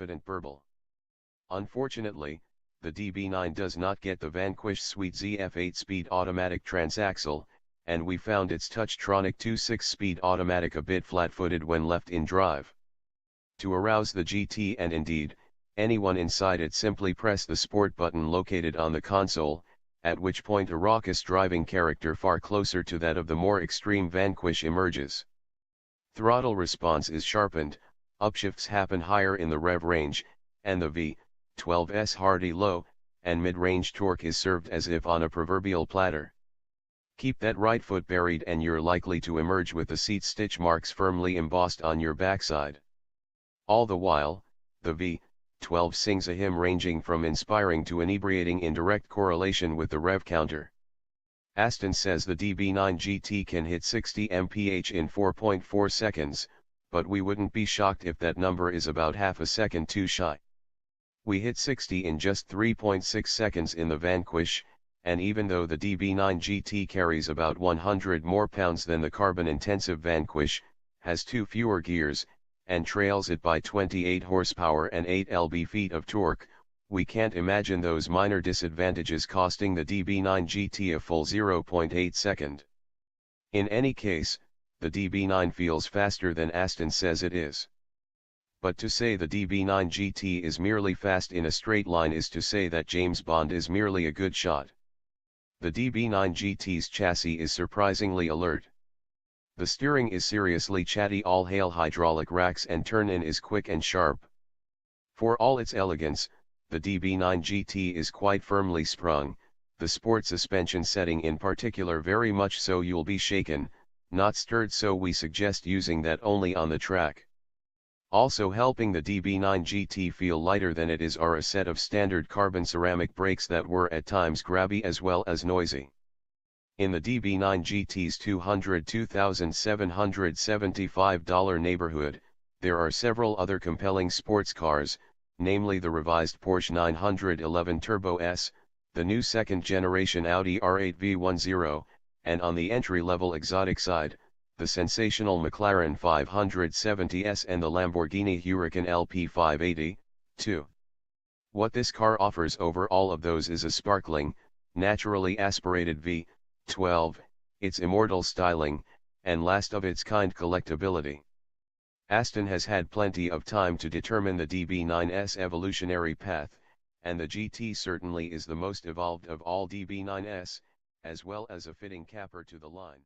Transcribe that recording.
confident burble. Unfortunately, the DB9 does not get the Vanquish Suite ZF 8-speed automatic transaxle, and we found its Touchtronic 2 6-speed automatic a bit flat-footed when left in drive. To arouse the GT and indeed, anyone inside it, simply press the sport button located on the console, at which point a raucous driving character far closer to that of the more extreme Vanquish emerges. Throttle response is sharpened, upshifts happen higher in the rev range, and the V12's hearty low and mid-range torque is served as if on a proverbial platter. Keep that right foot buried and you're likely to emerge with the seat stitch marks firmly embossed on your backside. All the while, the V12 sings a hymn ranging from inspiring to inebriating in direct correlation with the rev counter. Aston says the DB9 GT can hit 60 mph in 4.4 seconds, but we wouldn't be shocked if that number is about half a second too shy. We hit 60 in just 3.6 seconds in the Vanquish, and even though the DB9 GT carries about 100 more pounds than the carbon-intensive Vanquish, has 2 fewer gears, and trails it by 28 horsepower and 8 lb-ft of torque, we can't imagine those minor disadvantages costing the DB9 GT a full 0.8 second. In any case, the DB9 feels faster than Aston says it is. But to say the DB9 GT is merely fast in a straight line is to say that James Bond is merely a good shot. The DB9 GT's chassis is surprisingly alert. The steering is seriously chatty, all-hail hydraulic racks and turn-in is quick and sharp. For all its elegance, the DB9 GT is quite firmly sprung, the sport suspension setting in particular very much so you'll be shaken, not stirred, so we suggest using that only on the track. Also helping the DB9 GT feel lighter than it is are a set of standard carbon ceramic brakes that were at times grabby as well as noisy. In the DB9 GT's $202,775 neighborhood, there are several other compelling sports cars, namely the revised Porsche 911 Turbo S, the new second-generation Audi R8 V10, and on the entry-level exotic side, the sensational McLaren 570S and the Lamborghini Huracan LP580, too. What this car offers over all of those is a sparkling, naturally aspirated V12, its immortal styling, and last-of-its-kind collectability. Aston has had plenty of time to determine the DB9's evolutionary path, and the GT certainly is the most evolved of all DB9s, as well as a fitting capper to the line.